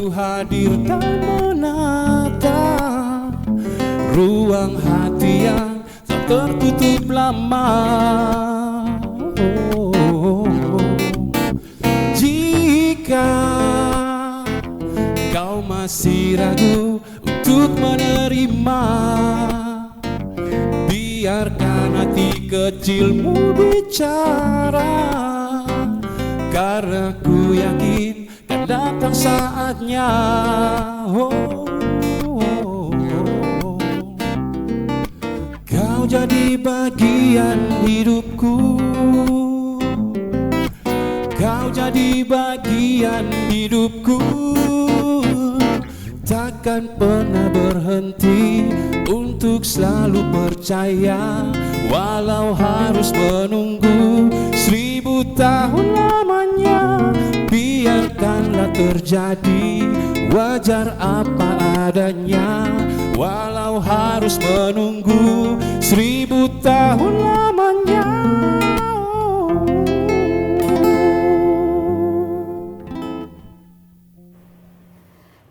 Ku hadir dan menata ruang hati yang tak tertutup lama. Jika kau masih ragu untuk menerima, biarkan hati kecilmu bicara, karena ku yakin kan datang saatnya. Kau jadi bagian hidupku, kau jadi bagian hidupku. Takkan pernah berhenti untuk selalu percaya, walau harus menunggu 1000 tahun lamanya. Biarkanlah terjadi, wajar apa adanya, walau harus menunggu 1000 tahun lamanya.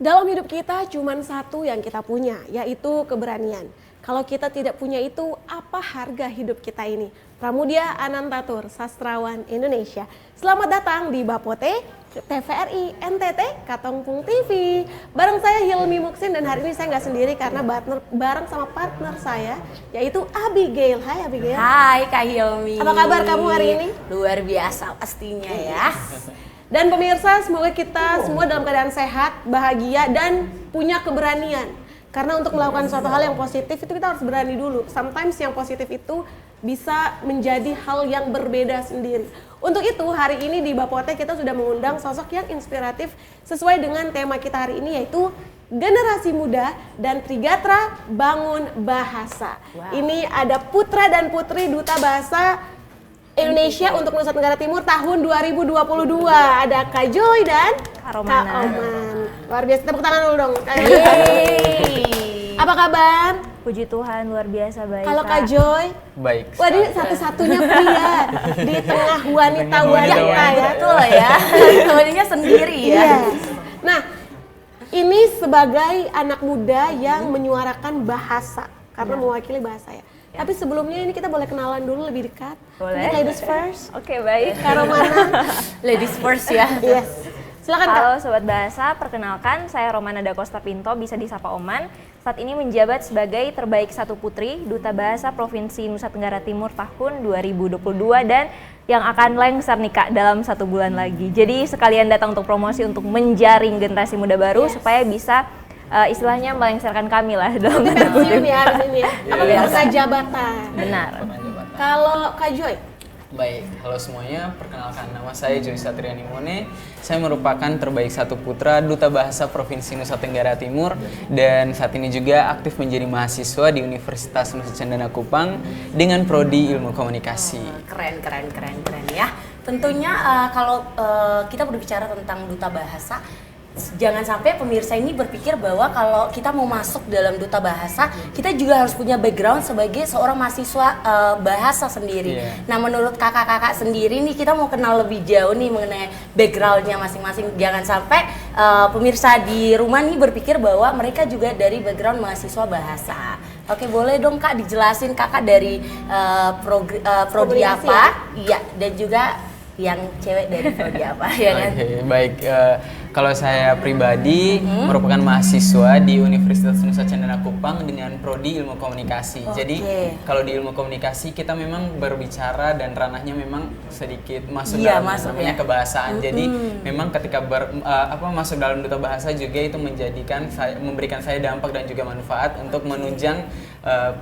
Dalam hidup kita cuma satu yang kita punya, yaitu keberanian. Kalau kita tidak punya itu, apa harga hidup kita ini? Pramudia Anantatur, sastrawan Indonesia. Selamat datang di Bapote, TVRI NTT, Katongpung TV. Bareng saya Hilmi Muksin, dan hari ini saya nggak sendiri karena bareng sama partner saya, yaitu Abigail. Hai Abigail. Hai Kak Hilmi. Apa kabar kamu hari ini? Luar biasa pastinya ya. Dan pemirsa, semoga kita semua dalam keadaan sehat, bahagia, dan punya keberanian. Karena untuk melakukan suatu hal yang positif itu kita harus berani dulu. Sometimes yang positif itu bisa menjadi hal yang berbeda sendiri. Untuk itu hari ini di Bapote kita sudah mengundang sosok yang inspiratif sesuai dengan tema kita hari ini, yaitu generasi muda dan Trigatra Bangun Bahasa. Wow. Ini ada putra dan putri Duta Bahasa Indonesia untuk Nusa Tenggara Timur tahun 2022. Ada Kak Joy dan Kak Oman. Luar biasa, tepuk tangan dulu dong. Apa kabar? Puji Tuhan, luar biasa baik. Kalau Kak Joy? Baik. Wah, ini satu-satunya pria di tengah wanita-wanita ya. Betul ya. Wanitanya sendiri ya. Iya. Nah, ini sebagai anak muda yang menyuarakan bahasa karena mewakili bahasa ya. Tapi sebelumnya ini kita boleh kenalan dulu lebih dekat. Boleh. Ladies first. Oke, baik. Kak Romana. Ladies first ya. Yes. Silakan Kak. Halo Sobat Bahasa, perkenalkan saya Romana Da Costa Pinto, bisa disapa Oman. Saat ini menjabat sebagai terbaik satu putri Duta Bahasa Provinsi Nusa Tenggara Timur tahun 2022 dan yang akan lengser nih Kak dalam 1 bulan lagi. Jadi sekalian datang untuk promosi untuk menjaring generasi muda baru supaya bisa istilahnya melengsarkan kami lah dalam tanda kutip. Ya, di sini ya. Apa bisa jabatan? Benar. Kalau Kak Joy? Baik, halo semuanya, perkenalkan nama saya Joy Satriani Mone. Saya merupakan terbaik satu putra Duta Bahasa Provinsi Nusa Tenggara Timur dan saat ini juga aktif menjadi mahasiswa di Universitas Nusa Cendana Kupang dengan prodi Ilmu Komunikasi. Keren ya. Tentunya kalau kita berbicara tentang Duta Bahasa, jangan sampai pemirsa ini berpikir bahwa kalau kita mau masuk dalam Duta Bahasa, kita juga harus punya background sebagai seorang mahasiswa bahasa sendiri. Nah, menurut kakak-kakak sendiri nih, kita mau kenal lebih jauh nih mengenai backgroundnya masing-masing. Jangan sampai pemirsa di rumah nih berpikir bahwa mereka juga dari background mahasiswa bahasa. Oke, boleh dong Kak dijelasin kakak dari prodi apa? Iya, dan juga yang cewek dari prodi apa ya kan? Oke, baik. Kalau saya pribadi merupakan mahasiswa di Universitas Nusa Cendana Kupang dengan prodi Ilmu Komunikasi. Jadi kalau di Ilmu Komunikasi kita memang berbicara dan ranahnya memang sedikit masuk dalam namanya kebahasaan. Jadi memang ketika masuk dalam Duta Bahasa juga itu memberikan saya dampak dan juga manfaat untuk menunjang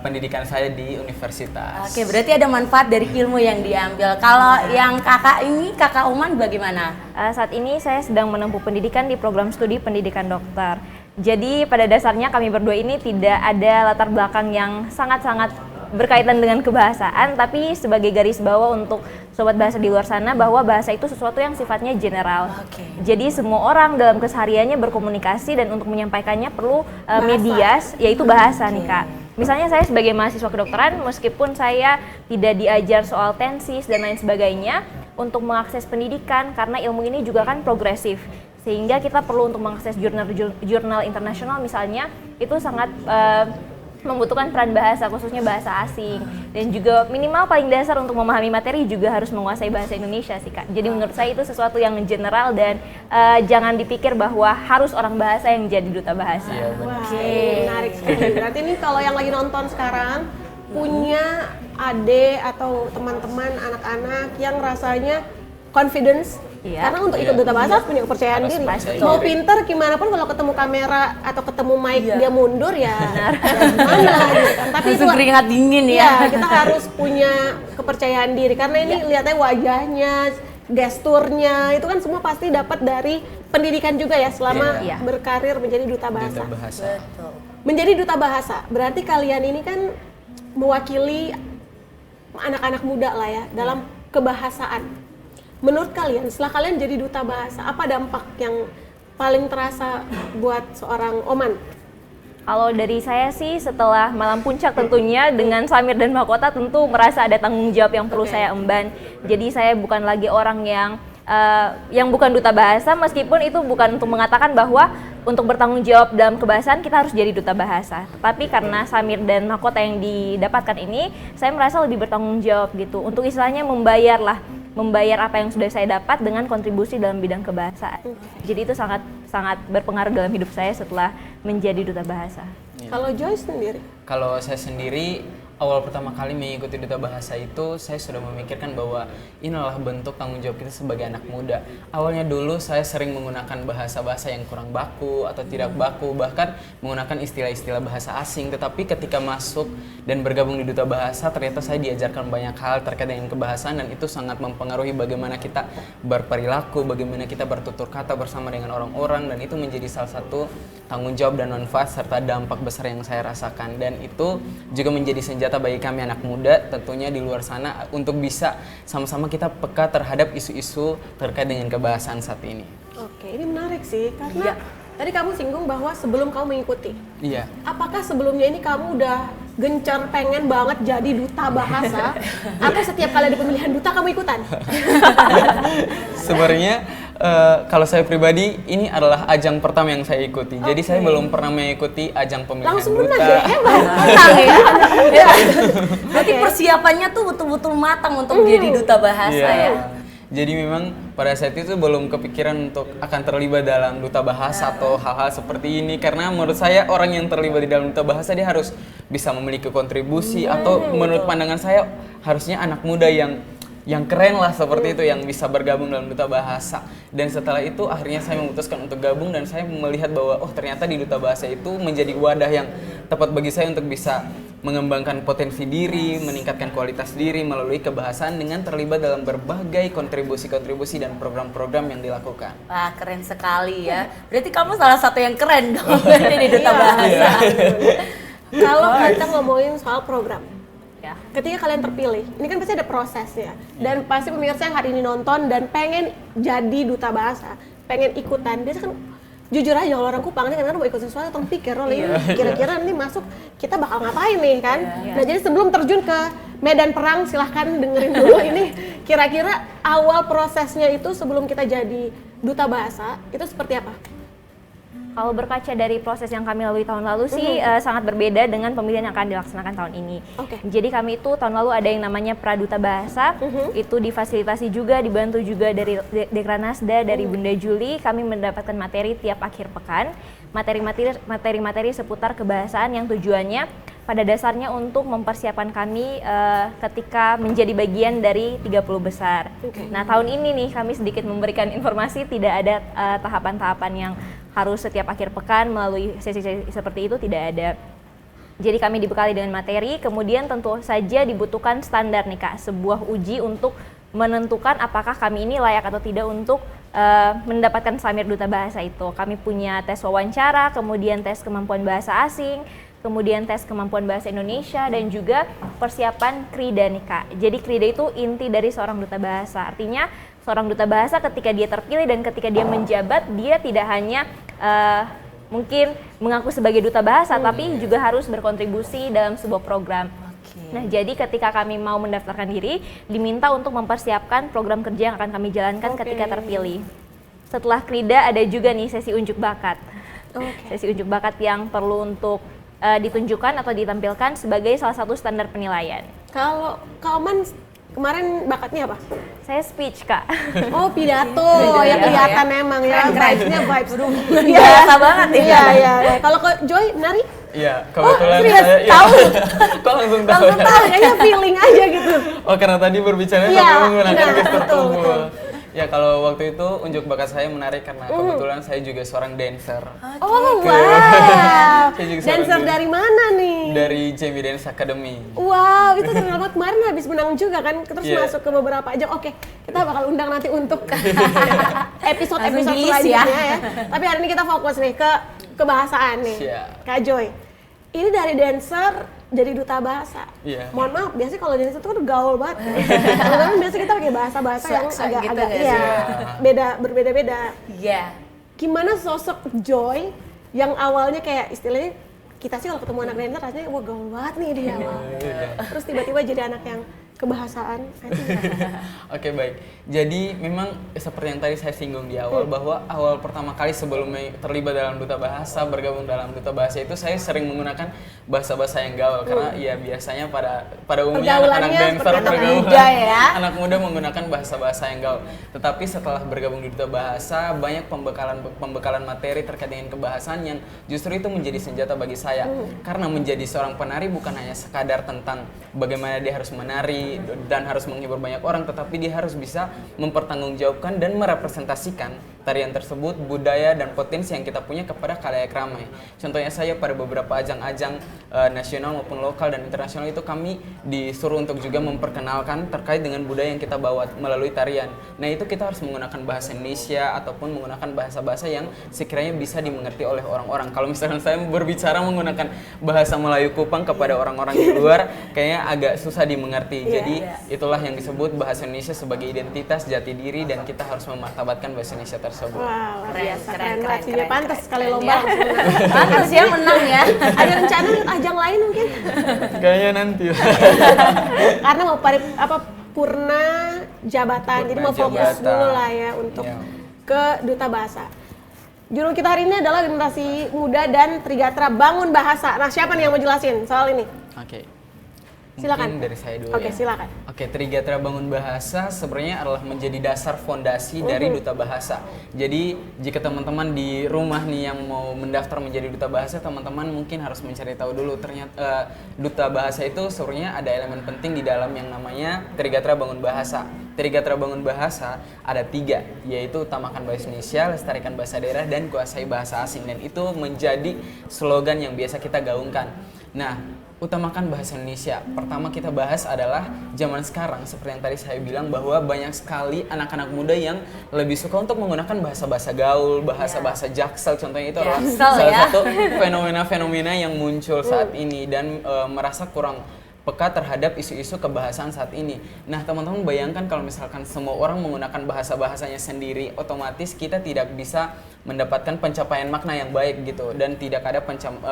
pendidikan saya di universitas. Oke, berarti ada manfaat dari ilmu yang diambil. Kalau yang kakak ini, Kakak Oman bagaimana? Saat ini saya sedang menempuh pendidikan di program studi pendidikan dokter. Jadi pada dasarnya kami berdua ini tidak ada latar belakang yang sangat-sangat berkaitan dengan kebahasaan, tapi sebagai garis bawah untuk sobat bahasa di luar sana bahwa bahasa itu sesuatu yang sifatnya general. Jadi semua orang dalam kesehariannya berkomunikasi dan untuk menyampaikannya perlu media, yaitu bahasa nih Kak. Misalnya saya sebagai mahasiswa kedokteran, meskipun saya tidak diajar soal tensis dan lain sebagainya, untuk mengakses pendidikan karena ilmu ini juga kan progresif. Sehingga kita perlu untuk mengakses jurnal internasional misalnya, itu sangat membutuhkan peran bahasa, khususnya bahasa asing. Dan juga minimal paling dasar untuk memahami materi juga harus menguasai bahasa Indonesia sih Kak. Jadi menurut saya itu sesuatu yang general dan jangan dipikir bahwa harus orang bahasa yang jadi duta bahasa. Wah, ini menarik sekali. Berarti ini kalau yang lagi nonton sekarang punya adik atau teman-teman anak-anak yang rasanya confidence, karena untuk ikut duta bahasa harus punya kepercayaan diri. Mau pinter gimana pun kalau ketemu kamera atau ketemu mic dia mundur ya gimana gitu kan. Tapi itu keringat dingin ya. Kita harus punya kepercayaan diri karena ini lihatnya wajahnya, gesturnya itu kan semua pasti dapat dari pendidikan juga ya selama berkarir menjadi duta bahasa. Betul. Menjadi duta bahasa berarti kalian ini kan mewakili anak-anak muda lah ya dalam kebahasaan. Menurut kalian, setelah kalian jadi duta bahasa, apa dampak yang paling terasa buat seorang Oman? Kalau dari saya sih setelah Malam Puncak tentunya dengan Samir dan Mahkota tentu merasa ada tanggung jawab yang perlu saya emban. Jadi saya bukan lagi orang yang bukan duta bahasa, meskipun itu bukan untuk mengatakan bahwa untuk bertanggung jawab dalam kebahasaan kita harus jadi duta bahasa. Tetapi karena Samir dan Mahkota yang didapatkan ini, saya merasa lebih bertanggung jawab gitu. Untuk istilahnya membayar apa yang sudah saya dapat dengan kontribusi dalam bidang kebahasaan. Jadi itu sangat berpengaruh dalam hidup saya setelah menjadi duta bahasa. Kalau Joyce sendiri? Kalau saya sendiri, awal pertama kali mengikuti duta bahasa itu, saya sudah memikirkan bahwa inilah bentuk tanggung jawab kita sebagai anak muda. Awalnya dulu saya sering menggunakan bahasa-bahasa yang kurang baku atau tidak baku, bahkan menggunakan istilah-istilah bahasa asing. Tetapi ketika masuk dan bergabung di duta bahasa, ternyata saya diajarkan banyak hal terkait dengan kebahasaan, dan itu sangat mempengaruhi bagaimana kita berperilaku, bagaimana kita bertutur kata bersama dengan orang-orang, dan itu menjadi salah satu tanggung jawab dan manfaat serta dampak besar yang saya rasakan. Dan itu juga menjadi senjata bagi kami anak muda tentunya di luar sana untuk bisa sama-sama kita peka terhadap isu-isu terkait dengan kebahasaan saat ini. Oke, ini menarik sih karena tadi kamu singgung bahwa sebelum kamu mengikuti. Iya. Apakah sebelumnya ini kamu udah gencar pengen banget jadi duta bahasa atau setiap kali ada pemilihan duta kamu ikutan? Sebenarnya kalau saya pribadi ini adalah ajang pertama yang saya ikuti. Jadi saya belum pernah mengikuti ajang pemilihan Langsung duta. menang ya? Matang ya. Berarti persiapannya tuh betul-betul matang untuk jadi duta bahasa ya. Jadi memang pada saat itu belum kepikiran untuk akan terlibat dalam duta bahasa atau hal-hal seperti ini, karena menurut saya orang yang terlibat di dalam duta bahasa dia harus bisa memiliki kontribusi atau menurut pandangan saya harusnya anak muda yang keren lah seperti itu yang bisa bergabung dalam duta bahasa. Dan setelah itu akhirnya saya memutuskan untuk gabung dan saya melihat bahwa ternyata di duta bahasa itu menjadi wadah yang tepat bagi saya untuk bisa mengembangkan potensi diri, meningkatkan kualitas diri melalui kebahasaan dengan terlibat dalam berbagai kontribusi-kontribusi dan program-program yang dilakukan. Wah, keren sekali ya. Berarti kamu salah satu yang keren dong di duta bahasa. Kalau kita ngomongin soal program, ketika kalian terpilih, ini kan pasti ada prosesnya. Dan pasti pemirsa yang hari ini nonton dan pengen jadi duta bahasa, pengen ikutan, dia kan jujur aja kalau orang Kupang ini kadang-kadang mau ikut sesuatu atau pikir ini kira-kira nanti masuk kita bakal ngapain nih kan. Nah jadi sebelum terjun ke medan perang silahkan dengerin dulu ini kira-kira awal prosesnya itu sebelum kita jadi duta bahasa itu seperti apa? Kalau berkaca dari proses yang kami lalui tahun lalu sih sangat berbeda dengan pemilihan yang akan dilaksanakan tahun ini. Jadi kami itu tahun lalu ada yang namanya Praduta Bahasa, itu difasilitasi juga, dibantu juga dari Dekranasda, dari Bunda Juli. Kami mendapatkan materi tiap akhir pekan, materi-materi seputar kebahasaan yang tujuannya pada dasarnya untuk mempersiapkan kami ketika menjadi bagian dari 30 besar. Nah tahun ini nih kami sedikit memberikan informasi, tidak ada tahapan-tahapan yang harus setiap akhir pekan melalui sesi-sesi seperti itu, tidak ada. Jadi kami dibekali dengan materi, kemudian tentu saja dibutuhkan standar nih Kak, sebuah uji untuk menentukan apakah kami ini layak atau tidak untuk mendapatkan Samir Duta Bahasa itu. Kami punya tes wawancara, kemudian tes kemampuan bahasa asing, kemudian tes kemampuan bahasa Indonesia, dan juga persiapan krida nih Kak. Jadi krida itu inti dari seorang duta bahasa, artinya seorang duta bahasa ketika dia terpilih dan ketika dia menjabat, dia tidak hanya mungkin mengaku sebagai duta bahasa, tapi juga harus berkontribusi dalam sebuah program. Nah, jadi ketika kami mau mendaftarkan diri, diminta untuk mempersiapkan program kerja yang akan kami jalankan ketika terpilih. setelah krida ada juga nih sesi unjuk bakat. Oke. Sesi unjuk bakat yang perlu untuk ditunjukkan atau ditampilkan sebagai salah satu standar penilaian. Kalau Kak Oman kemarin bakatnya apa? Saya speech, Kak. Oh, pidato. Ya kelihatan emang ya. Vibes-nya vibes room. Biasa banget ya. Iya. Kalau Kak Joy nari? Iya, kebetulan serius? saya Tahu? Kok langsung tahu? Langsung tahu, kayaknya feeling aja gitu. Oh, karena tadi berbicara Iya, sampai menggunakan benar, gestur betul, tubuh. betul. Ya kalau waktu itu unjuk bakat saya menarik karena kebetulan saya juga seorang dancer. Oh, wow. Saya juga Dancer seorang dari mana nih? Dari Jamie Dance Academy. Wow, itu terkenal banget. Kemarin habis menang juga kan, terus Iya. masuk ke beberapa ajang. Oke, kita bakal undang nanti untuk episode-episode Langsung di-list ya. selanjutnya ya. Tapi hari ini kita fokus nih ke kebahasaan nih. Siap. Kak Joy, ini dari dancer jadi duta bahasa. Iya. Mohon maaf, biasanya kalau dancer itu kan gaul banget. Kalau biasanya kita pakai bahasa-bahasa yang Swag-swag gitu agak-agak nggak iya, sih? berbeda-beda. Iya. Gimana sosok Joy yang awalnya kayak istilahnya kita sih kalau ketemu anak dancer rasanya wah gaul banget nih dia. Terus tiba-tiba jadi anak yang kebahasaan. Oke, baik. Jadi memang seperti yang tadi saya singgung di awal bahwa awal pertama kali sebelum terlibat dalam duta bahasa, bergabung dalam duta bahasa itu saya sering menggunakan bahasa-bahasa yang gaul karena ya biasanya pada umumnya anak-anak Pergaulannya dancer seperti anak bergaul muda ya. anak muda menggunakan bahasa-bahasa yang gaul. Tetapi setelah bergabung di duta bahasa banyak pembekalan materi terkait dengan kebahasaan yang justru itu menjadi senjata bagi saya. Karena menjadi seorang penari bukan hanya sekadar tentang bagaimana dia harus menari dan harus menghibur banyak orang, tetapi dia harus bisa mempertanggungjawabkan dan merepresentasikan tarian tersebut, budaya dan potensi yang kita punya kepada khalayak ramai. Contohnya saya pada beberapa ajang-ajang nasional maupun lokal dan internasional itu kami disuruh untuk juga memperkenalkan terkait dengan budaya yang kita bawa melalui tarian. Nah itu kita harus menggunakan bahasa Indonesia ataupun menggunakan bahasa-bahasa yang sekiranya bisa dimengerti oleh orang-orang. Kalau misalkan saya berbicara menggunakan bahasa Melayu Kupang kepada orang-orang di luar, kayaknya agak susah dimengerti. Jadi itulah yang disebut bahasa Indonesia sebagai identitas jati diri dan kita harus memartabatkan bahasa Indonesia tersebut. Wah, luar biasa. Keren. Reaksinya pantas sekali lomba. Pantas ya menang ya. Ada rencana ikut ajang lain mungkin? Kayaknya nanti. Karena mau purna jabatan, jadi mau fokus jabatan. dulu lah ya untuk Iya. ke duta bahasa. Judul kita hari ini adalah generasi muda dan Trigatra bangun bahasa. Nah, siapa nih yang mau jelasin soal ini? Oke. Silakan. Mungkin dari saya dulu Oke, ya. silakan. Oke, Trigatra Bangun Bahasa sebenarnya adalah menjadi dasar fondasi dari Duta Bahasa. Jadi, jika teman-teman di rumah nih yang mau mendaftar menjadi Duta Bahasa, teman-teman mungkin harus mencari tahu dulu ternyata Duta Bahasa itu sebenarnya ada elemen penting di dalam yang namanya Trigatra Bangun Bahasa. Trigatra Bangun Bahasa ada 3, yaitu utamakan bahasa Indonesia, lestarikan bahasa daerah, dan kuasai bahasa asing. Dan itu menjadi slogan yang biasa kita gaungkan. Nah, utamakan bahasa Indonesia. Pertama kita bahas adalah zaman sekarang, seperti yang tadi saya bilang bahwa banyak sekali anak-anak muda yang lebih suka untuk menggunakan bahasa-bahasa gaul, bahasa-bahasa jaksel. Contohnya itu adalah Jaksel salah ya. satu fenomena-fenomena yang muncul saat ini dan merasa kurang peka terhadap isu-isu kebahasaan saat ini. Nah, teman-teman bayangkan kalau misalkan semua orang menggunakan bahasa-bahasanya sendiri, otomatis kita tidak bisa mendapatkan pencapaian makna yang baik gitu dan tidak ada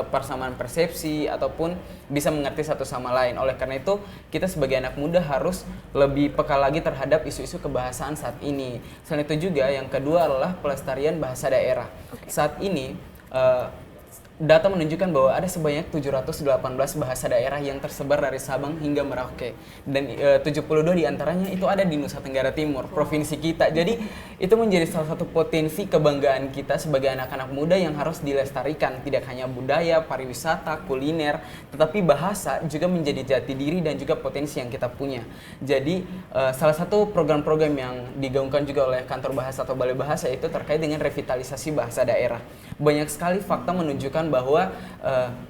persamaan persepsi ataupun bisa mengerti satu sama lain. Oleh karena itu, kita sebagai anak muda harus lebih peka lagi terhadap isu-isu kebahasaan saat ini. Selain itu juga yang kedua adalah pelestarian bahasa daerah. Saat ini data menunjukkan bahwa ada sebanyak 718 bahasa daerah yang tersebar dari Sabang hingga Merauke. Dan 72 diantaranya itu ada di Nusa Tenggara Timur, provinsi kita. Jadi itu menjadi salah satu potensi kebanggaan kita sebagai anak-anak muda yang harus dilestarikan. Tidak hanya budaya, pariwisata, kuliner, tetapi bahasa juga menjadi jati diri dan juga potensi yang kita punya. Jadi salah satu program-program yang digaungkan juga oleh Kantor Bahasa atau Balai Bahasa itu terkait dengan revitalisasi bahasa daerah. Banyak sekali fakta menunjukkan bahwa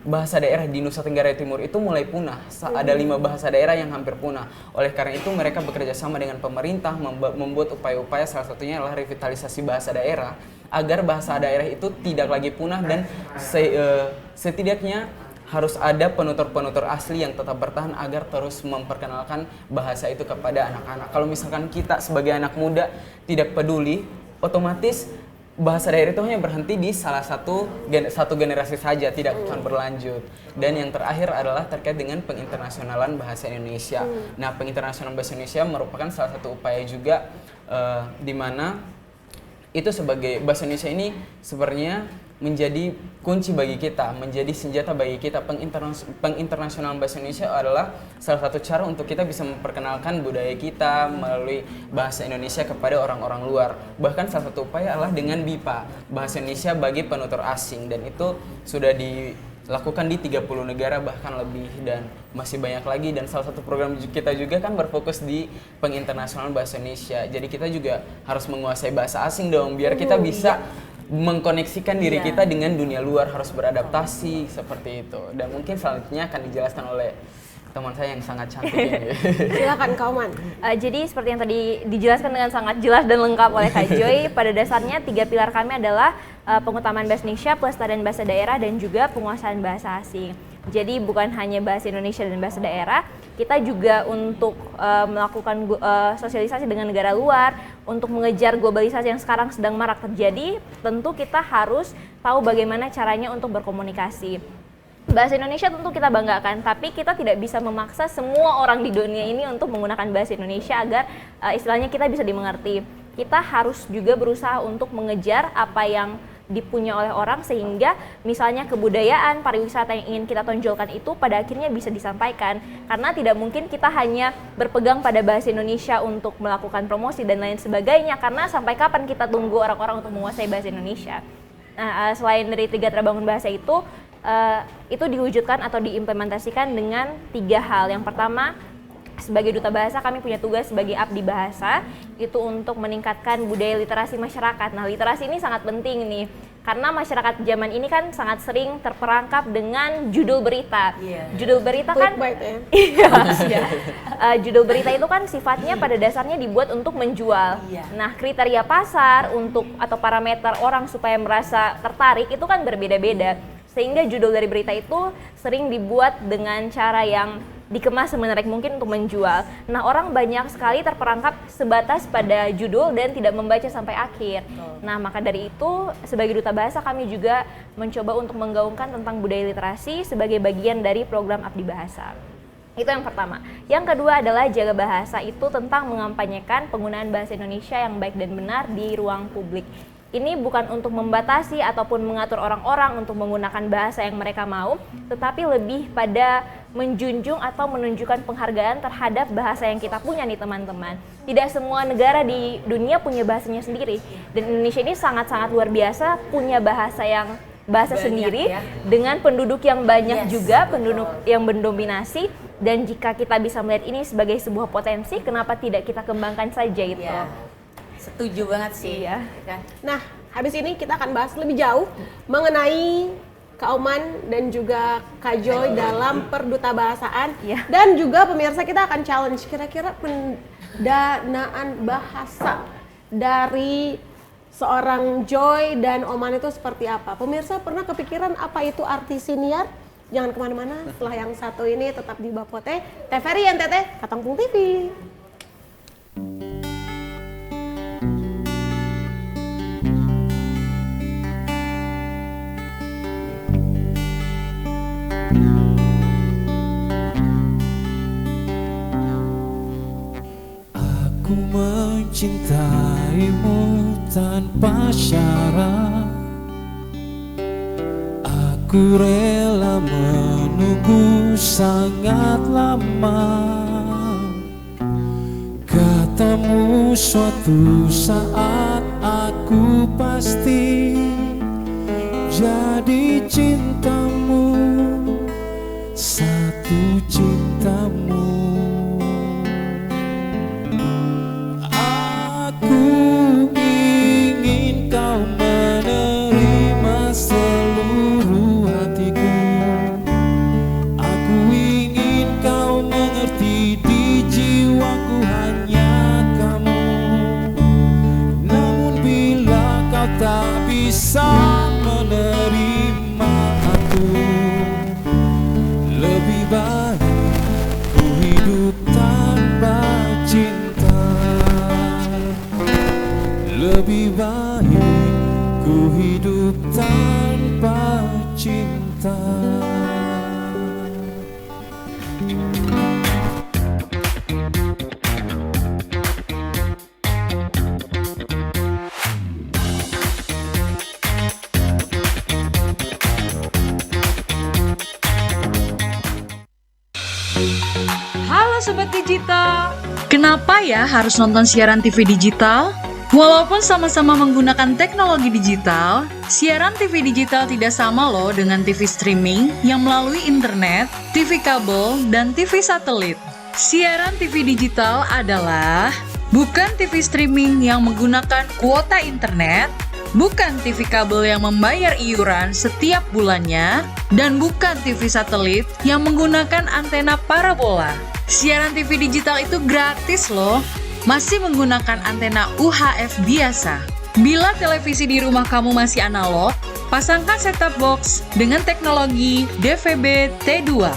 bahasa daerah di Nusa Tenggara Timur itu mulai punah. Ada 5 bahasa daerah yang hampir punah. Oleh karena itu mereka bekerja sama dengan pemerintah membuat upaya-upaya, salah satunya adalah revitalisasi bahasa daerah agar bahasa daerah itu tidak lagi punah dan setidaknya harus ada penutur-penutur asli yang tetap bertahan agar terus memperkenalkan bahasa itu kepada anak-anak. Kalau misalkan kita sebagai anak muda tidak peduli, otomatis bahasa daerah itu hanya berhenti di satu generasi saja, tidak akan berlanjut. Dan yang terakhir adalah terkait dengan penginternasionalan bahasa Indonesia. Nah, penginternasionalan bahasa Indonesia merupakan salah satu upaya juga di mana itu sebagai bahasa Indonesia ini sebenarnya menjadi kunci bagi kita, menjadi senjata bagi kita. Penginternasionalan bahasa Indonesia adalah salah satu cara untuk kita bisa memperkenalkan budaya kita melalui bahasa Indonesia kepada orang-orang luar. Bahkan salah satu upaya adalah dengan BIPA, bahasa Indonesia bagi penutur asing, dan itu sudah dilakukan di 30 negara bahkan lebih, dan masih banyak lagi. Dan salah satu program kita juga kan berfokus di penginternasionalan bahasa Indonesia. Jadi kita juga harus menguasai bahasa asing dong, biar kita bisa mengkoneksikan diri kita dengan dunia luar, harus beradaptasi seperti itu. Dan mungkin selanjutnya akan dijelaskan oleh teman saya yang sangat cantik ini. Silakan Kauman. Jadi seperti yang tadi dijelaskan dengan sangat jelas dan lengkap oleh Kak Joy, pada dasarnya 3 pilar kami adalah pengutamaan bahasa Indonesia, pelestarian bahasa daerah, dan juga penguasaan bahasa asing. Jadi bukan hanya bahasa Indonesia dan bahasa daerah, kita juga untuk melakukan sosialisasi dengan negara luar, untuk mengejar globalisasi yang sekarang sedang marak terjadi, tentu kita harus tahu bagaimana caranya untuk berkomunikasi. Bahasa Indonesia tentu kita banggakan, tapi kita tidak bisa memaksa semua orang di dunia ini untuk menggunakan bahasa Indonesia agar istilahnya kita bisa dimengerti. Kita harus juga berusaha untuk mengejar apa yang dipunya oleh orang, sehingga misalnya kebudayaan, pariwisata yang ingin kita tonjolkan itu pada akhirnya bisa disampaikan. Karena tidak mungkin kita hanya berpegang pada bahasa Indonesia untuk melakukan promosi dan lain sebagainya, karena sampai kapan kita tunggu orang-orang untuk menguasai bahasa Indonesia. Nah, selain dari 3 terbangun bahasa itu diwujudkan atau diimplementasikan dengan 3 hal. Yang pertama, sebagai duta bahasa kami punya tugas sebagai abdi bahasa, itu untuk meningkatkan budaya literasi masyarakat. Nah, literasi ini sangat penting nih, karena masyarakat zaman ini kan sangat sering terperangkap dengan judul berita. Judul berita kan judul berita itu kan sifatnya pada dasarnya dibuat untuk menjual. Nah, kriteria pasar untuk atau parameter orang supaya merasa tertarik itu kan berbeda-beda. Sehingga judul dari berita itu sering dibuat dengan cara yang dikemas semenarik mungkin untuk menjual. Nah, orang banyak sekali terperangkap sebatas pada judul dan tidak membaca sampai akhir. Nah, maka dari itu sebagai duta bahasa kami juga mencoba untuk menggaungkan tentang budaya literasi sebagai bagian dari program Abdi Bahasa. Itu yang pertama. Yang kedua adalah jaga bahasa, itu tentang mengampanyekan penggunaan bahasa Indonesia yang baik dan benar di ruang publik. Ini bukan untuk membatasi ataupun mengatur orang-orang untuk menggunakan bahasa yang mereka mau, tetapi lebih pada menjunjung atau menunjukkan penghargaan terhadap bahasa yang kita punya nih teman-teman. Tidak semua negara di dunia punya bahasanya sendiri, dan Indonesia ini sangat-sangat luar biasa punya bahasa Banyak, sendiri ya. dengan penduduk yang banyak juga, penduduk yang mendominasi. Dan jika kita bisa melihat ini sebagai sebuah potensi, kenapa tidak kita kembangkan saja itu? Setuju banget sih. Nah, habis ini kita akan bahas lebih jauh mengenai Kak Oman dan juga Kak Joy dalam perduta bahasaan. Dan juga pemirsa, kita akan challenge kira-kira pendanaan bahasa dari seorang Joy dan Oman itu seperti apa. Pemirsa pernah kepikiran apa itu arti siniar? Jangan kemana-mana, setelah yang satu ini tetap di Bapote, TVRI NTT, Katangpung TV. Aku mencintaimu tanpa syarat. Aku rela menunggu sangat lama. Katamu suatu saat aku pasti jadi cintamu, satu cintamu. Aku ingin kau menerima seluruh hatiku. Aku ingin kau mengerti, di jiwaku hanya kamu. Namun bila kau tak bisa menerima aku, lebih baik ku hidup tanpa cinta. Lebih baik ku hidup tanpa cinta. Sobat Digital, kenapa ya harus nonton siaran TV digital? Walaupun sama-sama menggunakan teknologi digital, siaran TV digital tidak sama loh dengan TV streaming yang melalui internet, TV kabel, dan TV satelit. Siaran TV digital adalah bukan TV streaming yang menggunakan kuota internet, bukan TV kabel yang membayar iuran setiap bulannya, dan bukan TV satelit yang menggunakan antena parabola. Siaran TV digital itu gratis loh, masih menggunakan antena UHF biasa. Bila televisi di rumah kamu masih analog, pasangkan set-top box dengan teknologi DVB T2.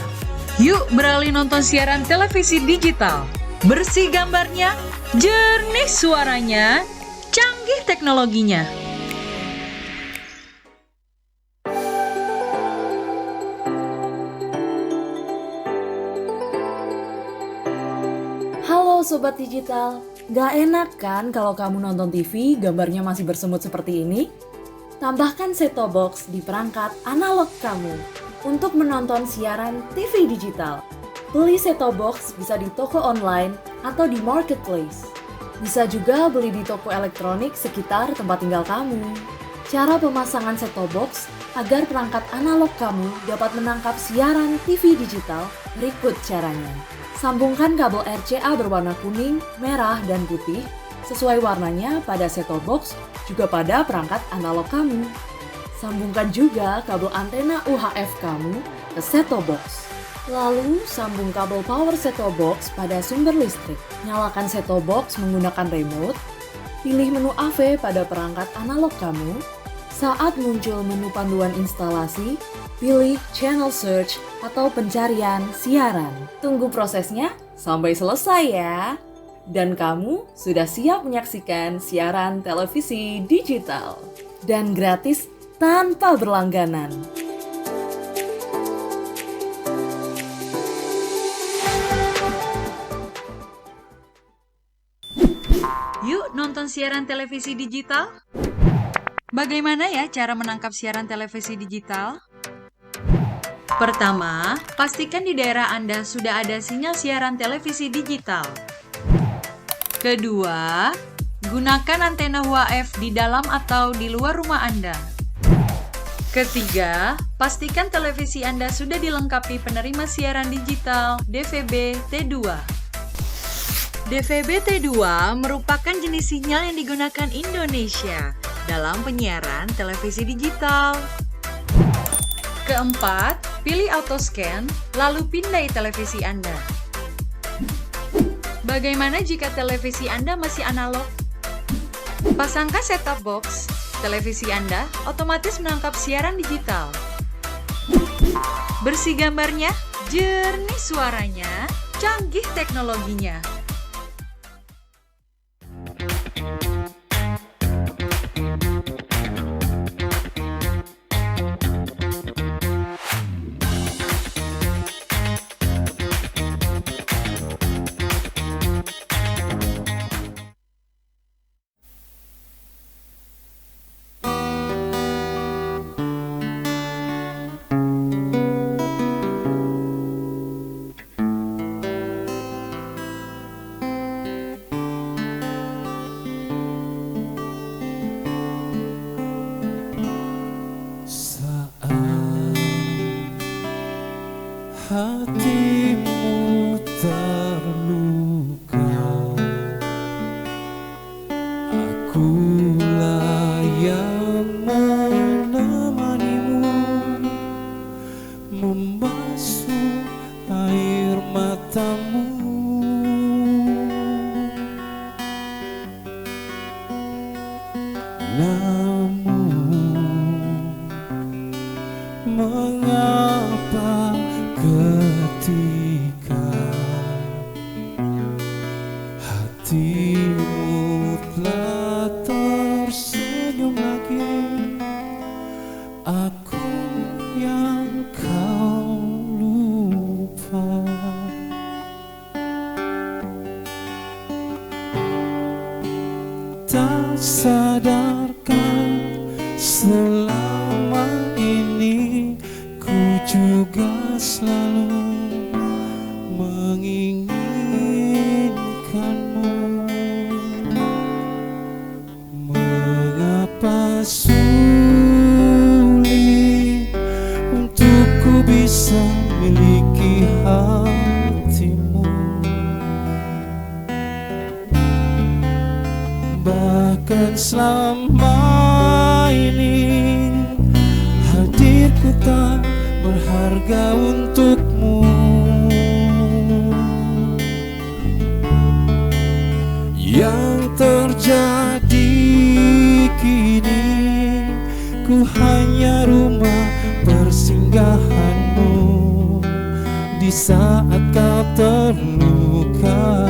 Yuk beralih nonton siaran televisi digital. Bersih gambarnya, jernih suaranya, canggih teknologinya. Halo Sobat Digital, gak enak kan kalau kamu nonton TV gambarnya masih bersemut seperti ini? Tambahkan set-top box di perangkat analog kamu untuk menonton siaran TV digital. Beli set-top box bisa di toko online atau di marketplace. Bisa juga beli di toko elektronik sekitar tempat tinggal kamu. Cara pemasangan set-top box agar perangkat analog kamu dapat menangkap siaran TV digital berikut caranya. Sambungkan kabel RCA berwarna kuning, merah, dan putih sesuai warnanya pada set-top box juga pada perangkat analog kamu. Sambungkan juga kabel antena UHF kamu ke set-top box. Lalu sambung kabel power set-top box pada sumber listrik. Nyalakan set-top box menggunakan remote. Pilih menu AV pada perangkat analog kamu. Saat muncul menu panduan instalasi, pilih channel search atau pencarian siaran. Tunggu prosesnya sampai selesai ya. Dan kamu sudah siap menyaksikan siaran televisi digital. Dan gratis tanpa berlangganan. Yuk nonton siaran televisi digital. Bagaimana ya cara menangkap siaran televisi digital? Pertama, pastikan di daerah Anda sudah ada sinyal siaran televisi digital. Kedua, gunakan antena UHF di dalam atau di luar rumah Anda. Ketiga, pastikan televisi Anda sudah dilengkapi penerima siaran digital DVB T2. DVB T2 merupakan jenis sinyal yang digunakan Indonesia dalam penyiaran televisi digital. Keempat, pilih auto scan, lalu pindai televisi Anda. Bagaimana jika televisi Anda masih analog? Pasangkan set-top box. Televisi Anda otomatis menangkap siaran digital. Bersih gambarnya, jernih suaranya, canggih teknologinya. Hatimu terluka, akulah yang menemanimu, membasuh air matamu. Namun mengapa ketika hatimu telah tersenyum lagi, aku yang kau lupa. Tak sadarkan selama ini ku juga selalu menginginkan dan selama ini hadirku tak berharga untukmu. Yang terjadi kini, ku hanya rumah persinggahanmu di saat kau terluka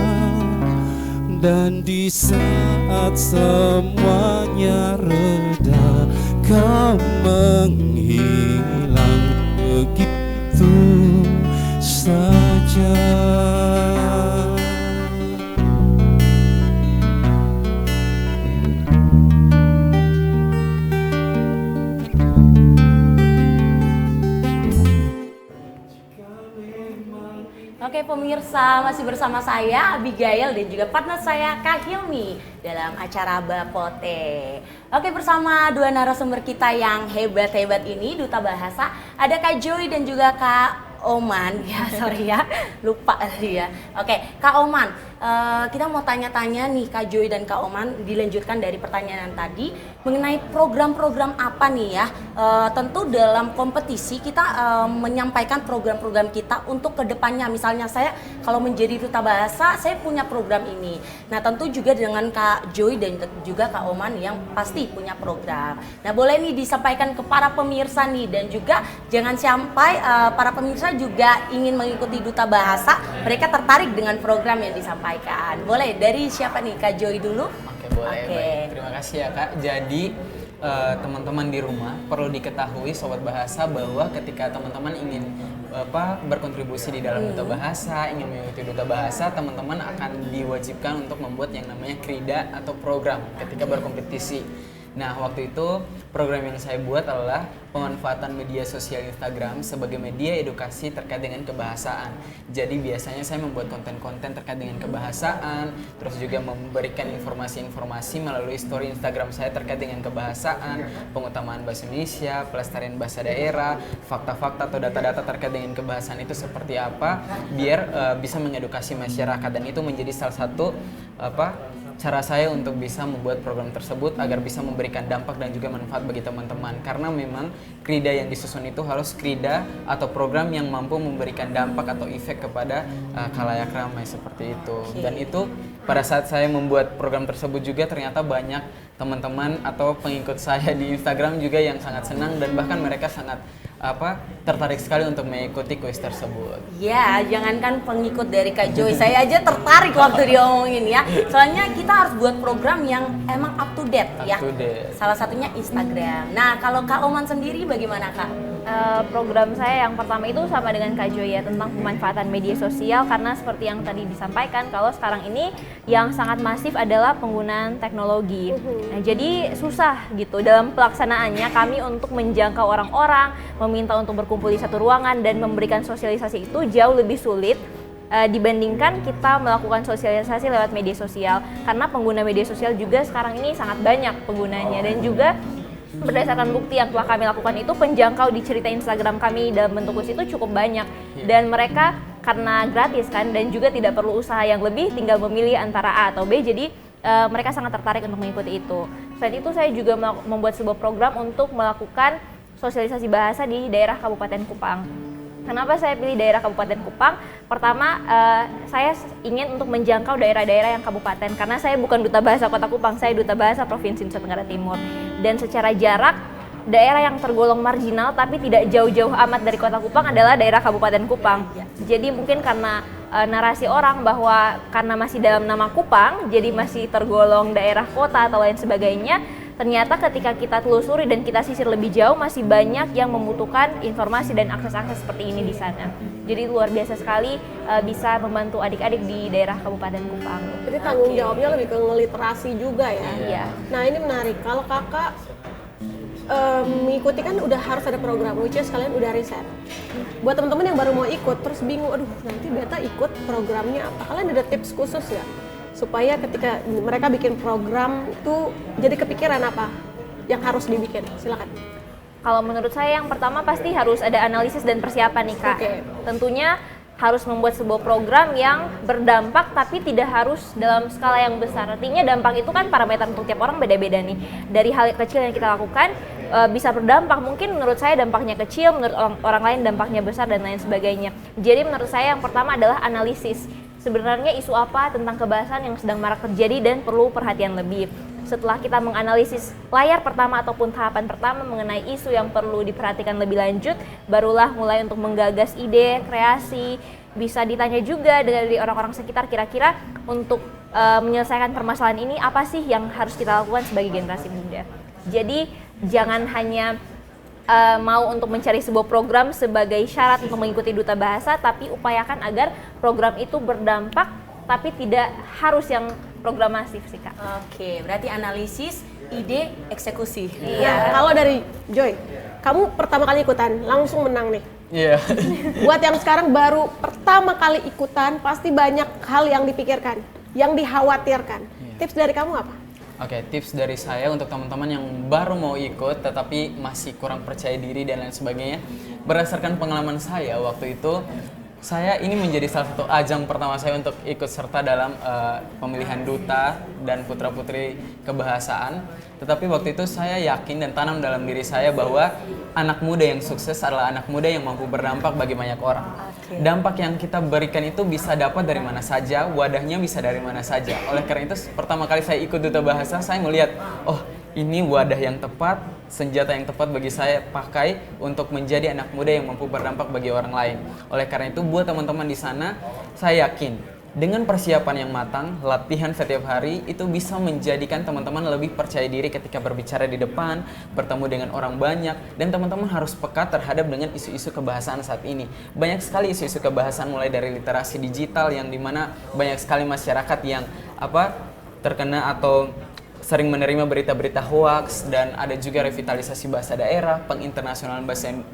dan di saat semuanya reda. Kau menghilang begitu saja. Oke pemirsa, masih bersama saya Abigail dan juga partner saya Kak Hilmi dalam acara Bapote. Oke, bersama dua narasumber kita yang hebat-hebat ini, Duta Bahasa, ada Kak Joy dan juga Kak Oman. Ya sorry ya, lupa tadi ya. Oke, Kak Oman, kita mau tanya-tanya nih Kak Joy dan Kak Oman, dilanjutkan dari pertanyaan tadi mengenai program-program apa nih ya. Tentu dalam kompetisi kita menyampaikan program-program kita untuk kedepannya. Misalnya saya kalau menjadi Duta Bahasa, saya punya program ini. Nah tentu juga dengan Kak Joy dan juga Kak Oman yang pasti punya program. Nah boleh nih disampaikan ke para pemirsa nih, dan juga jangan sampai para pemirsa juga ingin mengikuti Duta Bahasa, mereka tertarik dengan program yang disampaikan. Boleh dari siapa nih, Kak Joy dulu? Oke, boleh. Baik. Terima kasih ya Kak. Jadi teman-teman di rumah perlu diketahui Sobat Bahasa bahwa ketika teman-teman ingin berkontribusi di dalam Duta Bahasa, ingin mengikuti Duta Bahasa, teman-teman akan diwajibkan untuk membuat yang namanya krida atau program ketika berkompetisi. Nah, waktu itu program yang saya buat adalah pemanfaatan media sosial Instagram sebagai media edukasi terkait dengan kebahasaan. Jadi biasanya saya membuat konten-konten terkait dengan kebahasaan, terus juga memberikan informasi-informasi melalui story Instagram saya terkait dengan kebahasaan, pengutamaan bahasa Indonesia, pelestarian bahasa daerah, fakta-fakta atau data-data terkait dengan kebahasaan itu seperti apa, biar bisa mengedukasi masyarakat, dan itu menjadi salah satu cara saya untuk bisa membuat program tersebut agar bisa memberikan dampak dan juga manfaat bagi teman-teman. Karena memang krida yang disusun itu harus krida atau program yang mampu memberikan dampak atau efek kepada khalayak ramai seperti itu. Dan itu pada saat saya membuat program tersebut juga ternyata banyak teman-teman atau pengikut saya di Instagram juga yang sangat senang, dan bahkan mereka sangat tertarik sekali untuk mengikuti kuis tersebut. Ya, jangankan pengikut dari Kak Joy, saya aja tertarik waktu dia ngomongin ya. Soalnya kita harus buat program yang emang up to date ya. Salah satunya Instagram. Nah, kalau Kak Oman sendiri bagaimana Kak? Program saya yang pertama itu sama dengan Kak Joy ya, tentang pemanfaatan media sosial, karena seperti yang tadi disampaikan kalau sekarang ini yang sangat masif adalah penggunaan teknologi. Nah, jadi susah gitu dalam pelaksanaannya kami untuk menjangkau orang-orang, meminta untuk berkumpul di satu ruangan dan memberikan sosialisasi itu jauh lebih sulit dibandingkan kita melakukan sosialisasi lewat media sosial, karena pengguna media sosial juga sekarang ini sangat banyak penggunanya. Dan juga berdasarkan bukti yang telah kami lakukan itu, penjangkau di cerita Instagram kami dalam bentuk kuis itu cukup banyak, dan mereka karena gratis kan dan juga tidak perlu usaha yang lebih, tinggal memilih antara A atau B, jadi mereka sangat tertarik untuk mengikuti itu. Selain itu saya juga membuat sebuah program untuk melakukan sosialisasi bahasa di daerah Kabupaten Kupang. Kenapa saya pilih daerah Kabupaten Kupang? Pertama, saya ingin untuk menjangkau daerah-daerah yang kabupaten, karena saya bukan Duta Bahasa Kota Kupang, saya Duta Bahasa Provinsi Nusa Tenggara Timur. Dan secara jarak, daerah yang tergolong marginal tapi tidak jauh-jauh amat dari Kota Kupang adalah daerah Kabupaten Kupang. Jadi mungkin karena narasi orang bahwa karena masih dalam nama Kupang, jadi masih tergolong daerah kota atau lain sebagainya. Ternyata ketika kita telusuri dan kita sisir lebih jauh, masih banyak yang membutuhkan informasi dan akses-akses seperti ini di sana. Jadi luar biasa sekali bisa membantu adik-adik di daerah Kabupaten Kupang. Jadi tanggung jawabnya lebih ke ngeliterasi juga ya. Iya. Nah ini menarik, kalau kakak mengikuti kan udah harus ada program, which is kalian udah riset. Buat teman-teman yang baru mau ikut terus bingung, aduh nanti beta ikut programnya apa? Kalian ada tips khusus ya? Supaya ketika mereka bikin program itu jadi kepikiran apa yang harus dibikin? Silakan. Kalau menurut saya yang pertama pasti harus ada analisis dan persiapan nih Kak. Tentunya harus membuat sebuah program yang berdampak tapi tidak harus dalam skala yang besar. Artinya dampak itu kan parameter untuk tiap orang beda-beda nih. Dari hal kecil yang kita lakukan bisa berdampak. Mungkin menurut saya dampaknya kecil, menurut orang lain dampaknya besar dan lain sebagainya. Jadi menurut saya yang pertama adalah analisis. Sebenarnya isu apa tentang kebahasaan yang sedang marak terjadi dan perlu perhatian lebih. Setelah kita menganalisis layar pertama ataupun tahapan pertama mengenai isu yang perlu diperhatikan lebih lanjut, barulah mulai untuk menggagas ide, kreasi, bisa ditanya juga dari orang-orang sekitar kira-kira untuk menyelesaikan permasalahan ini apa sih yang harus kita lakukan sebagai generasi muda. Jadi jangan hanya mau untuk mencari sebuah program sebagai syarat untuk mengikuti Duta Bahasa, tapi upayakan agar program itu berdampak tapi tidak harus yang program masif sih Kak. Oke, berarti analisis, ide, eksekusi. Iya. Kalau dari Joy, kamu pertama kali ikutan langsung menang nih. Iya. Buat yang sekarang baru pertama kali ikutan, pasti banyak hal yang dipikirkan, yang dikhawatirkan. Tips dari kamu apa? Oke, tips dari saya untuk teman-teman yang baru mau ikut tetapi masih kurang percaya diri dan lain sebagainya. Berdasarkan pengalaman saya waktu itu, saya ini menjadi salah satu ajang pertama saya untuk ikut serta dalam pemilihan duta dan putra-putri kebahasaan. Tetapi waktu itu saya yakin dan tanam dalam diri saya bahwa anak muda yang sukses adalah anak muda yang mampu berdampak bagi banyak orang. Dampak yang kita berikan itu bisa dapat dari mana saja, wadahnya bisa dari mana saja. Oleh karena itu pertama kali saya ikut Duta Bahasa, saya melihat, oh ini wadah yang tepat, senjata yang tepat bagi saya pakai untuk menjadi anak muda yang mampu berdampak bagi orang lain. Oleh karena itu buat teman-teman di sana, saya yakin dengan persiapan yang matang, latihan setiap hari itu bisa menjadikan teman-teman lebih percaya diri ketika berbicara di depan, bertemu dengan orang banyak, dan teman-teman harus peka terhadap dengan isu-isu kebahasaan saat ini. Banyak sekali isu-isu kebahasaan mulai dari literasi digital yang dimana banyak sekali masyarakat yang terkena atau sering menerima berita-berita hoaks, dan ada juga revitalisasi bahasa daerah, penginternasionalan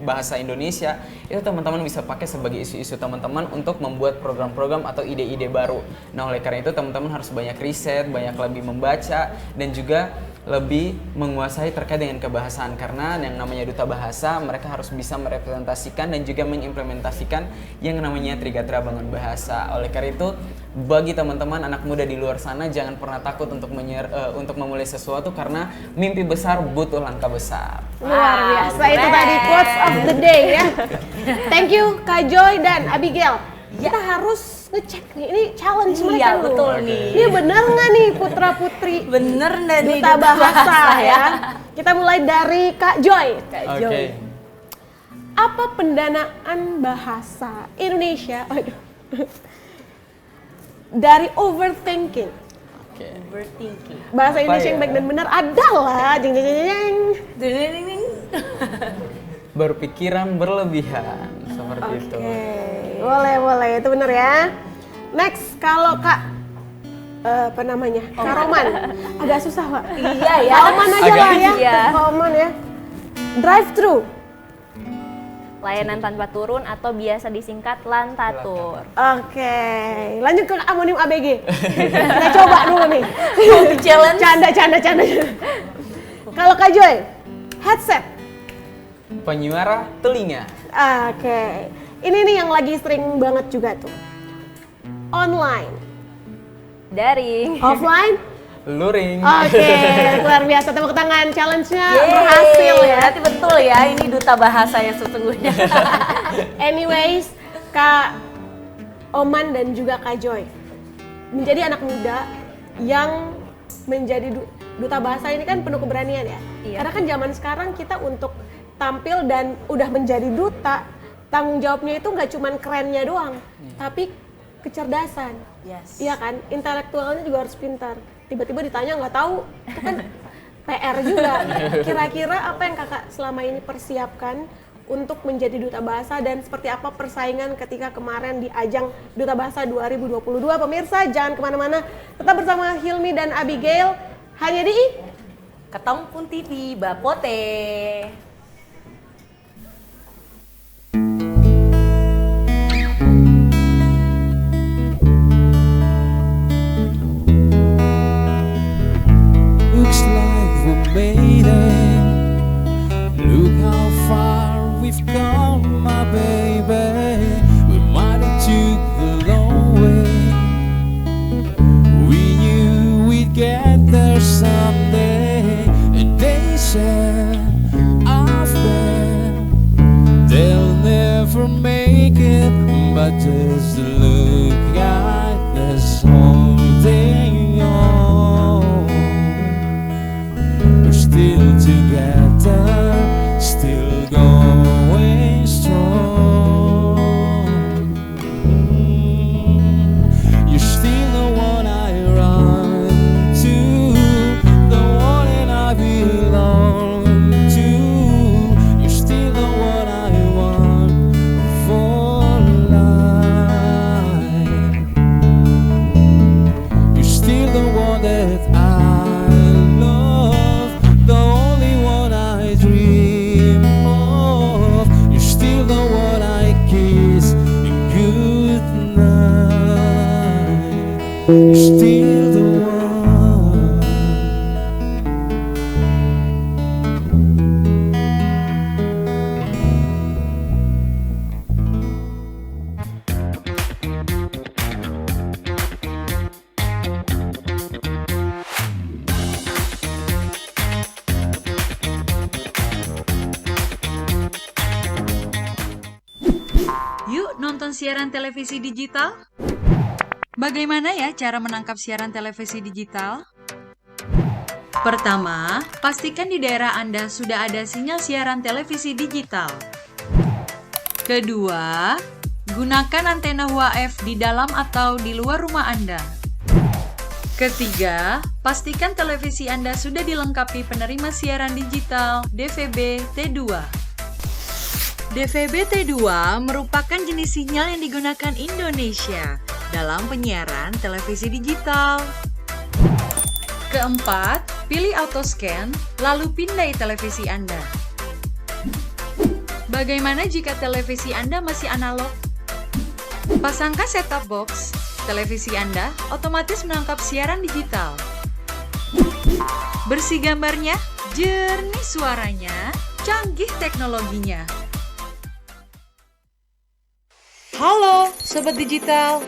bahasa Indonesia. Itu teman-teman bisa pakai sebagai isu-isu teman-teman untuk membuat program-program atau ide-ide baru. Nah, oleh karena itu teman-teman harus banyak riset, banyak lebih membaca, dan juga lebih menguasai terkait dengan kebahasaan, karena yang namanya Duta Bahasa mereka harus bisa merepresentasikan dan juga mengimplementasikan yang namanya Trigatra Bangun Bahasa. Oleh karena itu bagi teman-teman anak muda di luar sana jangan pernah takut untuk memulai sesuatu, karena mimpi besar butuh langkah besar. Luar biasa, itu tadi quotes of the day ya. Thank you Kak Joy dan Abigail. Kita harus ngecek nih, ini challenge mereka. Iya betul nih. Ini bener nggak nih putra putri Bener nggak nih Duta Bahasa ya? Kita mulai dari Kak Joy. Kak Joy. Apa pendanaan bahasa Indonesia? Aduh. Dari overthinking. Overthinking. Bahasa Indonesia yang baik dan benar adalah jeng jeng jeng jeng. Berpikiran berlebihan seperti itu. Boleh, itu benar ya. Next, kalau Kak Kak Roman, agak susah Pak. Iya ya. Kak Roman aja lah ya. Iya. Kak Roman ya. Drive thru. Layanan tanpa turun atau biasa disingkat Lantatur. Oke, lanjut ke amonium ABG. Kita coba dulu nih. Challenge. Canda. Kalau Kak Joy, headset. Penyuara telinga. Oke. Ini nih yang lagi sering banget juga tuh. Online. Daring. Offline. Luring. Oke, luar biasa. Tepuk tangan. Challenge-nya berhasil ya. Berarti betul ya, ini Duta Bahasa yang sesungguhnya. Anyways, Kak Oman dan juga Kak Joy, menjadi anak muda yang menjadi Duta Bahasa ini kan penuh keberanian ya. Iya. Karena kan zaman sekarang kita untuk tampil dan udah menjadi duta, tanggung jawabnya itu nggak cuman kerennya doang, tapi kecerdasan. Yes. Iya kan, intelektualnya juga harus pintar. Tiba-tiba ditanya nggak tahu, itu kan PR juga. Kira-kira apa yang kakak selama ini persiapkan untuk menjadi Duta Bahasa, dan seperti apa persaingan ketika kemarin di ajang Duta Bahasa 2022? Pemirsa jangan kemana-mana, tetap bersama Hilmi dan Abigail hanya di Ketong Pun TV Bapote. Looks like we made it. Look how far we've come, my baby. We might have to someday they said I've bet they'll never make it, but just look at this holding on. We're still together, still going strong. You're still the one I run to, the one that I belong to. You're still the one I want for life. You're still the one that I love, the only one I dream of. You're still the one I kiss good night. You're still the one. Yuk nonton siaran televisi digital. Bagaimana ya cara menangkap siaran televisi digital? Pertama, pastikan di daerah Anda sudah ada sinyal siaran televisi digital. Kedua, gunakan antena UHF di dalam atau di luar rumah Anda. Ketiga, pastikan televisi Anda sudah dilengkapi penerima siaran digital DVB T2. DVB T2 merupakan jenis sinyal yang digunakan Indonesia dalam penyiaran televisi digital. Keempat, pilih autoscan, lalu pindai televisi Anda. Bagaimana jika televisi Anda masih analog? Pasangkan set-top box, televisi Anda otomatis menangkap siaran digital. Bersih gambarnya, jernih suaranya, canggih teknologinya. Halo, Sobat Digital.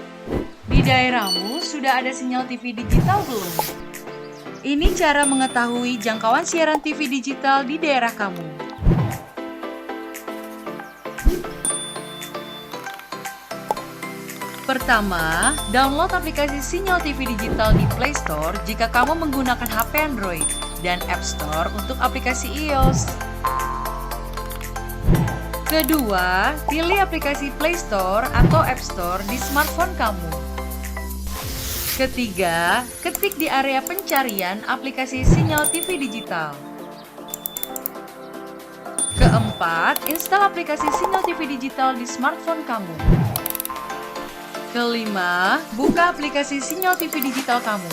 Di daerahmu sudah ada sinyal TV digital belum? Ini cara mengetahui jangkauan siaran TV digital di daerah kamu. Pertama, download aplikasi sinyal TV digital di Play Store jika kamu menggunakan HP Android dan App Store untuk aplikasi iOS. Kedua, pilih aplikasi Play Store atau App Store di smartphone kamu. Ketiga, ketik di area pencarian aplikasi sinyal TV digital. Keempat, install aplikasi sinyal TV digital di smartphone kamu. Kelima, buka aplikasi sinyal TV digital kamu.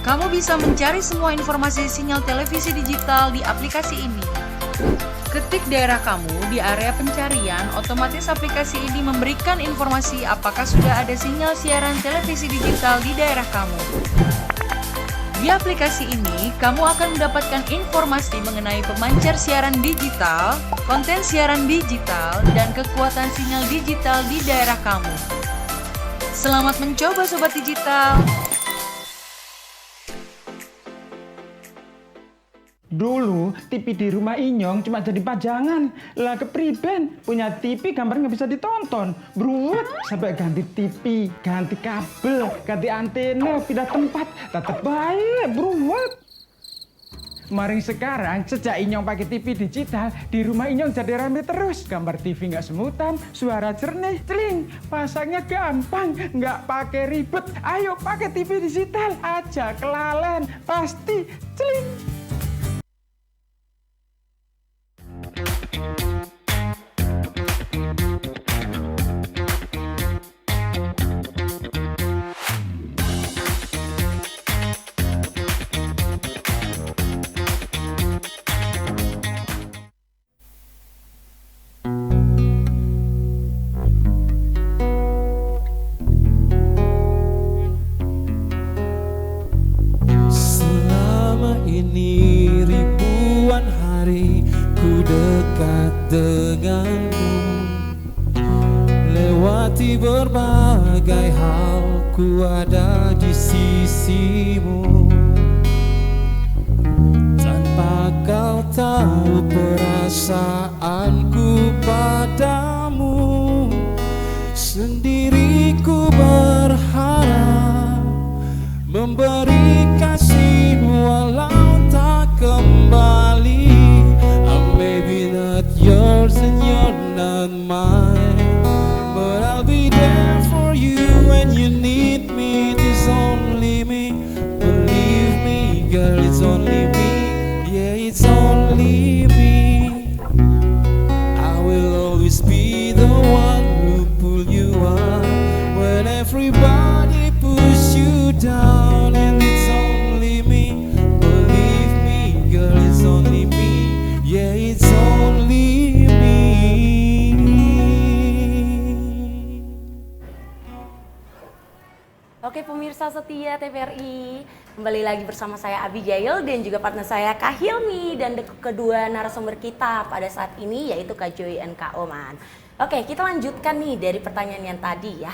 Kamu bisa mencari semua informasi sinyal televisi digital di aplikasi ini. Ketik daerah kamu di area pencarian, otomatis aplikasi ini memberikan informasi apakah sudah ada sinyal siaran televisi digital di daerah kamu. Di aplikasi ini, kamu akan mendapatkan informasi mengenai pemancar siaran digital, konten siaran digital, dan kekuatan sinyal digital di daerah kamu. Selamat mencoba Sobat Digital! Dulu TV di rumah Inyong cuma jadi pajangan. Lah kepriben punya TV gambar nggak bisa ditonton. Beruat sampai ganti TV, ganti kabel, ganti antena, pindah tempat. Tetep baik, beruat. Maring sekarang sejak Inyong pakai TV digital, di rumah Inyong jadi rame terus. Gambar TV nggak semutan, suara jernih, celing. Pasangnya gampang, nggak pakai ribet. Ayo pakai TV digital aja, kelalen pasti celing. Ini ribuan hari ku dekat denganmu, lewati berbagai hal ku ku ada di sisimu. Tanpa kau tahu perasaanku padamu, sendiri ku berharap memberi kasih walau tak kembali. I may be not yours and you're not mine, but I'll be there for you when you need me. There's only me, believe me, girl, it's only me. Yeah, it's only me. I will always be the one who pull you up when everybody push you down. And it's only me, believe me, girl, it's only me. Yeah, it's only me. Oke pemirsa setia TVRI, kembali lagi bersama saya Abigail dan juga partner saya Kak Hilmi dan kedua narasumber kita pada saat ini yaitu Kak Joy dan Kak Oman. Oke, kita lanjutkan nih dari pertanyaan yang tadi ya.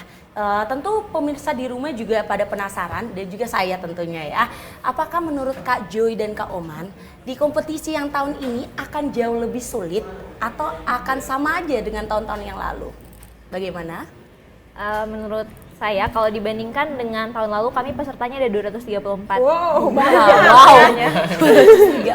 Tentu pemirsa di rumah juga pada penasaran dan juga saya tentunya ya. Apakah menurut Kak Joy dan Kak Oman di kompetisi yang tahun ini akan jauh lebih sulit atau akan sama aja dengan tahun-tahun yang lalu? Bagaimana? Menurut saya kalau dibandingkan dengan tahun lalu kami pesertanya ada 234. Wow, banyak.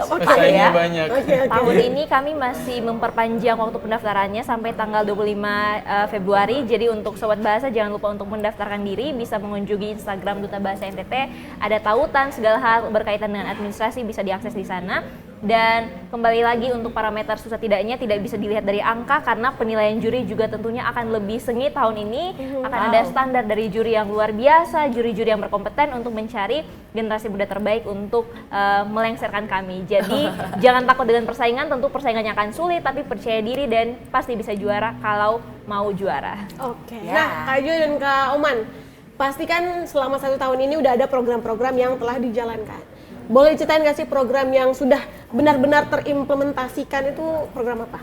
Pesertanya banyak. Tahun ini kami masih memperpanjang waktu pendaftarannya sampai tanggal 25 Februari. Jadi untuk Sobat Bahasa jangan lupa untuk mendaftarkan diri, bisa mengunjungi Instagram Duta Bahasa NTT. Ada tautan segala hal berkaitan dengan administrasi bisa diakses di sana. Dan kembali lagi untuk parameter susah tidaknya tidak bisa dilihat dari angka karena penilaian juri juga tentunya akan lebih sengit tahun ini. Akan ada standar dari juri yang luar biasa, juri-juri yang berkompeten untuk mencari generasi muda terbaik untuk melengsarkan kami. Jadi jangan takut dengan persaingan, tentu persaingannya akan sulit tapi percaya diri dan pasti bisa juara kalau mau juara. Oke. Ya. Nah, Kak Joy dan Kak Oman, pastikan selama 1 tahun ini udah ada program-program yang telah dijalankan. Boleh ceritain nggak sih program yang sudah benar-benar terimplementasikan itu program apa?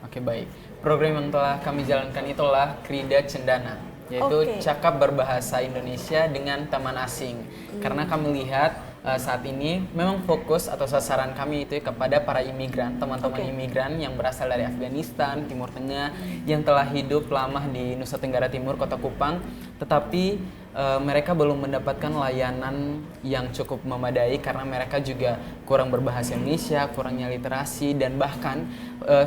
Oke, baik. Program yang telah kami jalankan itulah Krida Cendana, yaitu cakap berbahasa Indonesia dengan teman asing. Karena kami lihat saat ini memang fokus atau sasaran kami itu kepada para imigran, teman-teman imigran yang berasal dari Afghanistan, Timur Tengah, yang telah hidup lama di Nusa Tenggara Timur, Kota Kupang, tetapi mereka belum mendapatkan layanan yang cukup memadai karena mereka juga kurang berbahasa Indonesia, kurangnya literasi, dan bahkan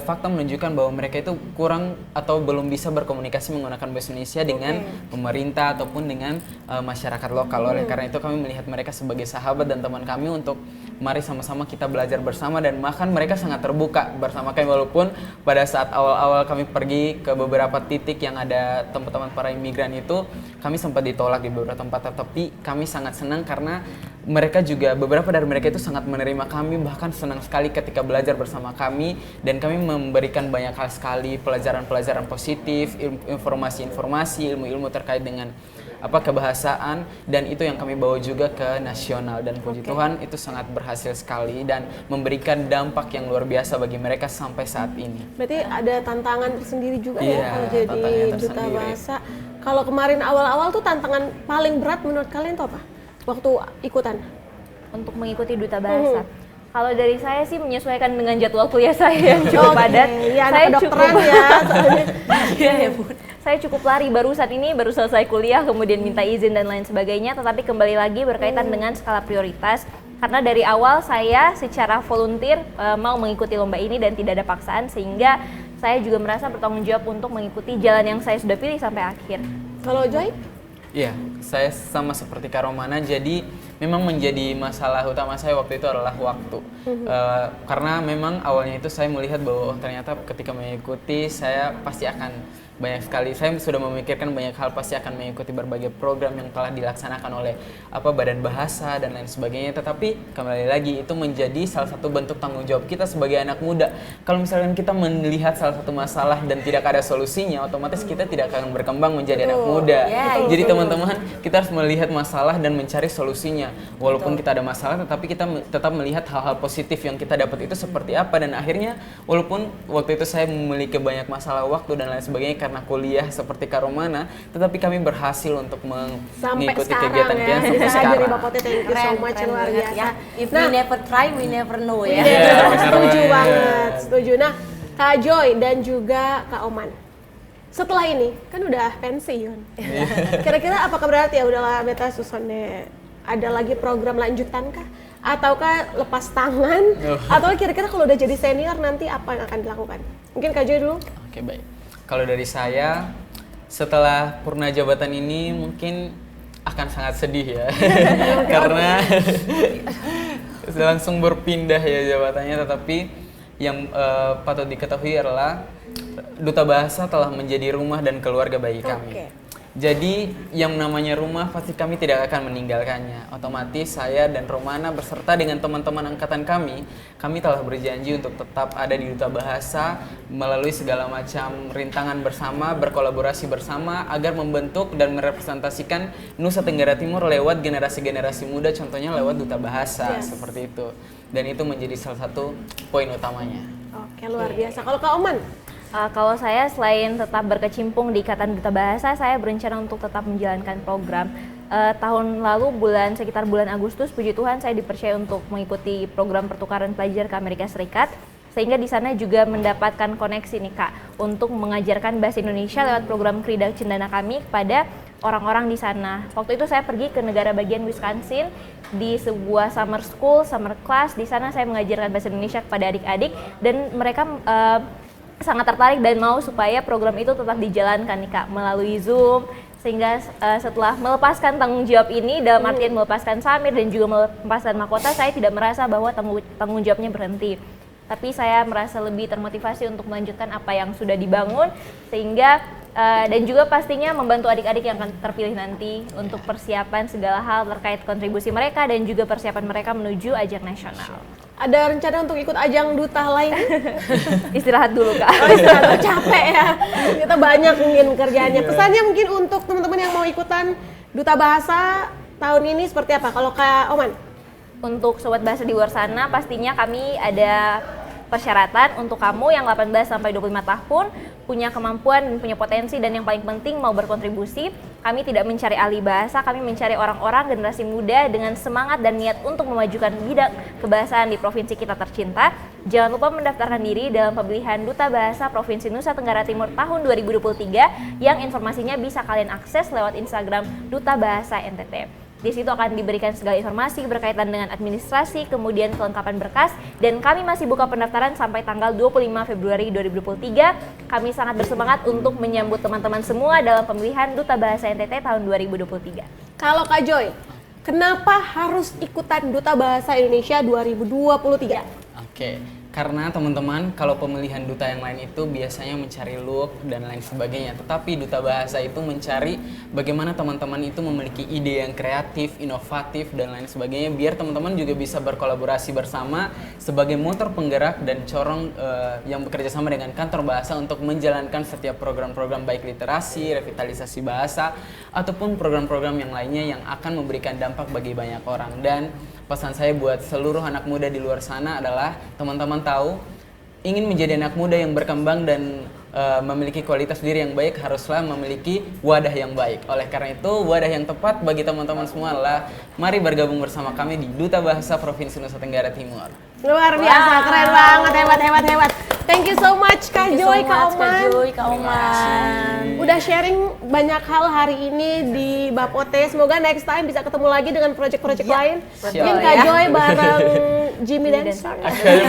fakta menunjukkan bahwa mereka itu kurang atau belum bisa berkomunikasi menggunakan bahasa Indonesia dengan pemerintah ataupun dengan masyarakat lokal. Oleh karena itu kami melihat mereka sebagai sahabat dan teman kami untuk mari sama-sama kita belajar bersama, dan bahkan mereka sangat terbuka bersama kami walaupun pada saat awal-awal kami pergi ke beberapa titik yang ada teman-teman para imigran itu kami sempat ditolak di beberapa tempat, tapi kami sangat senang karena mereka juga, beberapa dari mereka itu sangat menerima kami, bahkan senang sekali ketika belajar bersama kami, dan kami memberikan banyak hal sekali, pelajaran-pelajaran positif, informasi-informasi, ilmu-ilmu terkait dengan kebahasaan, dan itu yang kami bawa juga ke nasional, dan puji Tuhan itu sangat berhasil sekali dan memberikan dampak yang luar biasa bagi mereka sampai saat ini. Berarti ada tantangan tersendiri juga ya kalau jadi tantangannya duta tersendiri. bahasa. Kalau kemarin awal-awal tuh tantangan paling berat menurut kalian tuh apa? Waktu ikutan? Untuk mengikuti Duta Bahasa. Kalau dari saya sih menyesuaikan dengan jadwal kuliah saya yang cukup padat. Iya, Saya anak kedokteran ya. soalnya. Saya cukup lari, baru selesai kuliah, kemudian minta izin dan lain sebagainya, tetapi kembali lagi berkaitan dengan skala prioritas. Karena dari awal saya secara volunteer mau mengikuti lomba ini dan tidak ada paksaan, sehingga saya juga merasa bertanggung jawab untuk mengikuti jalan yang saya sudah pilih sampai akhir. Kalau Joy? Iya, saya sama seperti Kak Romana, jadi memang menjadi masalah utama saya waktu itu adalah waktu. Karena memang awalnya itu saya melihat bahwa ternyata ketika mengikuti saya pasti akan banyak sekali, saya sudah memikirkan banyak hal, pasti akan mengikuti berbagai program yang telah dilaksanakan oleh Badan Bahasa dan lain sebagainya. Tetapi kembali lagi itu menjadi salah satu bentuk tanggung jawab kita sebagai anak muda. Kalau misalkan kita melihat salah satu masalah dan tidak ada solusinya, otomatis kita tidak akan berkembang menjadi anak muda. Jadi teman-teman, kita harus melihat masalah dan mencari solusinya. Walaupun kita ada masalah, tetapi kita tetap melihat hal-hal positif yang kita dapat itu seperti apa. Dan akhirnya walaupun waktu itu saya memiliki banyak masalah waktu dan lain sebagainya, karena kuliah seperti Kak Romana, tetapi kami berhasil untuk Sampai mengikuti sekarang kegiatan-kegiatan ya, sampai bisa hadir di sekarang. Bapote, thank you so much, Keren luar banget biasa. ya. If Nah, we never try, we never know ya. Iya, benar setuju banget. banget, setuju. Nah, Kak Joy dan juga Kak Oman, setelah ini kan udah pensiun. Kira-kira apakah berarti ya udahlah beta susun deh, ada lagi program lanjutan kah? Ataukah lepas tangan? Atau kira-kira kalau udah jadi senior nanti apa yang akan dilakukan? Mungkin Kak Joy dulu. Oke, baik. Kalau dari saya, setelah purna jabatan ini mungkin akan sangat sedih ya. Karena langsung berpindah ya jabatannya, tetapi yang patut diketahui adalah Duta Bahasa telah menjadi rumah dan keluarga bagi kami. Oke. Jadi yang namanya rumah pasti kami tidak akan meninggalkannya. Otomatis saya dan Romana beserta dengan teman-teman angkatan kami telah berjanji untuk tetap ada di Duta Bahasa melalui segala macam rintangan bersama, berkolaborasi bersama agar membentuk dan merepresentasikan Nusa Tenggara Timur lewat generasi-generasi muda, contohnya lewat Duta Bahasa, seperti itu. Dan itu menjadi salah satu poin utamanya. Oke, luar biasa. Kalau Kak Oman? Kalau saya selain tetap berkecimpung di Ikatan Duta Bahasa, saya berencana untuk tetap menjalankan program. Tahun lalu sekitar bulan Agustus, puji Tuhan saya dipercaya untuk mengikuti program pertukaran pelajar ke Amerika Serikat. Sehingga di sana juga mendapatkan koneksi nih Kak, untuk mengajarkan bahasa Indonesia lewat program Krida Cendana kami kepada orang-orang di sana. Waktu itu saya pergi ke negara bagian Wisconsin di sebuah summer school, summer class. Di sana saya mengajarkan bahasa Indonesia kepada adik-adik dan mereka sangat tertarik dan mau supaya program itu tetap dijalankan nih Kak melalui Zoom, sehingga setelah melepaskan tanggung jawab ini dalam artian melepaskan Samir dan juga melepaskan mahkota, saya tidak merasa bahwa tanggung jawabnya berhenti, tapi saya merasa lebih termotivasi untuk melanjutkan apa yang sudah dibangun, sehingga dan juga pastinya membantu adik-adik yang akan terpilih nanti untuk persiapan segala hal terkait kontribusi mereka dan juga persiapan mereka menuju ajang nasional. Ada rencana untuk ikut ajang duta lain? Istirahat dulu Kak. Oh, istirahat, capek ya. Kita banyak mungkin kerjaannya. Pesannya mungkin untuk teman-teman yang mau ikutan Duta Bahasa tahun ini seperti apa? Kalau Kak Oman? Untuk sobat bahasa di luar sana, pastinya kami ada persyaratan untuk kamu yang 18 sampai 25 tahun, punya kemampuan dan punya potensi, dan yang paling penting mau berkontribusi. Kami tidak mencari ahli bahasa, kami mencari orang-orang generasi muda dengan semangat dan niat untuk memajukan bidang kebahasaan di provinsi kita tercinta. Jangan lupa mendaftarkan diri dalam pemilihan Duta Bahasa Provinsi Nusa Tenggara Timur tahun 2023 yang informasinya bisa kalian akses lewat Instagram Duta Bahasa NTT. Di situ akan diberikan segala informasi berkaitan dengan administrasi, kemudian kelengkapan berkas, dan kami masih buka pendaftaran sampai tanggal 25 Februari 2023. Kami sangat bersemangat untuk menyambut teman-teman semua dalam pemilihan Duta Bahasa NTT tahun 2023. Kalau Kak Joy, kenapa harus ikutan Duta Bahasa Indonesia 2023? Oke, karena teman-teman kalau pemilihan duta yang lain itu biasanya mencari look dan lain sebagainya, tetapi Duta Bahasa itu mencari bagaimana teman-teman itu memiliki ide yang kreatif, inovatif dan lain sebagainya, biar teman-teman juga bisa berkolaborasi bersama sebagai motor penggerak dan corong yang bekerja sama dengan kantor bahasa untuk menjalankan setiap program-program baik literasi, revitalisasi bahasa ataupun program-program yang lainnya yang akan memberikan dampak bagi banyak orang. Dan pesan saya buat seluruh anak muda di luar sana adalah teman-teman tahu, ingin menjadi anak muda yang berkembang dan memiliki kualitas diri yang baik, haruslah memiliki wadah yang baik. Oleh karena itu, wadah yang tepat bagi teman-teman semua adalah mari bergabung bersama kami di Duta Bahasa Provinsi Nusa Tenggara Timur. Luar biasa, keren banget, hebat. Thank you so much Kak Joy, Kak Oman. Udah sharing banyak hal hari ini di Bapote. Semoga next time bisa ketemu lagi dengan project-project lain. Mungkin Kak Joy bareng Jimmy Dancer.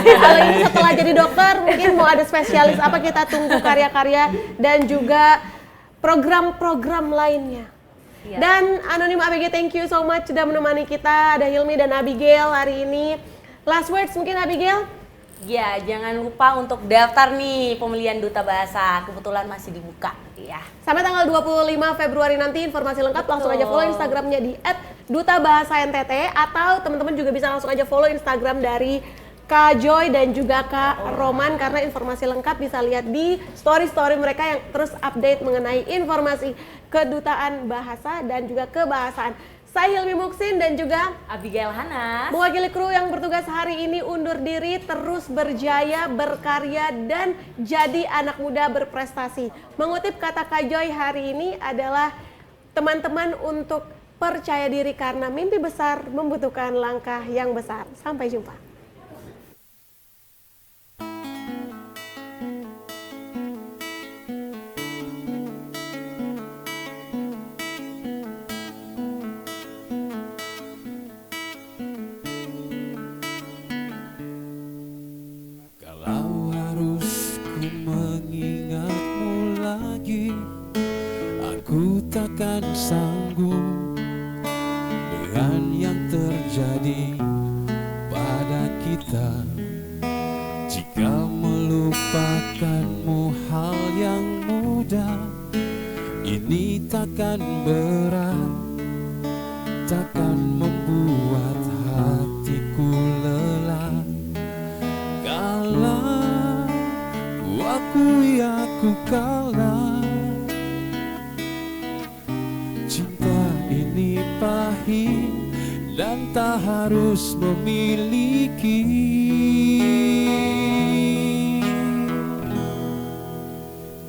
Kalau ini setelah jadi dokter, mungkin mau ada spesialis apa, kita tunggu karya-karya dan juga program-program lainnya. Dan Anonim ABG, thank you so much sudah menemani kita. Ada Hilmi dan Abigail hari ini. Last words mungkin Abigail? Ya, jangan lupa untuk daftar nih pemilihan Duta Bahasa. Kebetulan masih dibuka ya. Sampai tanggal 25 Februari nanti informasi lengkap. Langsung aja follow Instagramnya di @dutabahasa_ntt, atau teman-teman juga bisa langsung aja follow Instagram dari Kak Joy dan juga Kak Roman, karena informasi lengkap bisa lihat di story-story mereka yang terus update mengenai informasi kedutaan bahasa dan juga kebahasaan. Saya Hilmi Muksin dan juga Abigail Hanas. mewakili kru yang bertugas hari ini undur diri, terus berjaya, berkarya, dan jadi anak muda berprestasi. Mengutip kata Kak Joy hari ini adalah teman-teman untuk percaya diri karena mimpi besar membutuhkan langkah yang besar. Sampai jumpa. Kalau harus ku mengingatmu lagi, aku takkan sanggup dengan yang terjadi pada kita. Jika melupakanmu hal yang mudah, ini takkan berat, takkan membuat hatiku lelah. Kalah, ku akui aku kalah. Cinta ini pahit dan tak harus memiliki.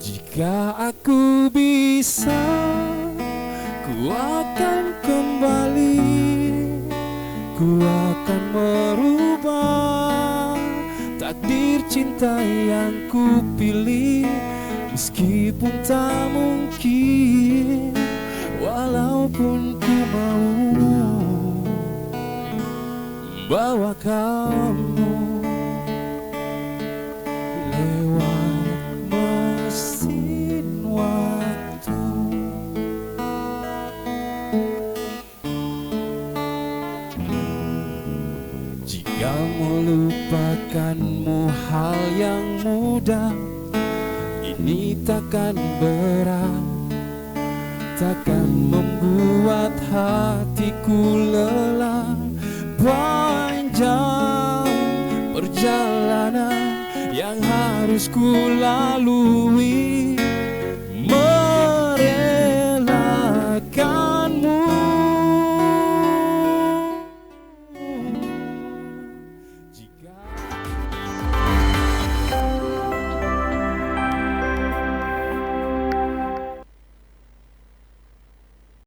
Jika aku bisa, ku akan kembali, ku akan merubah takdir cinta yang ku pilih. Meskipun tak mungkin, walaupun ku mau bawa kamu lewat mesin waktu. Jika melupakanmu hal yang mudah, ini takkan berat, takkan membuat hatiku lelah. Panjang perjalanan yang harus ku lalui,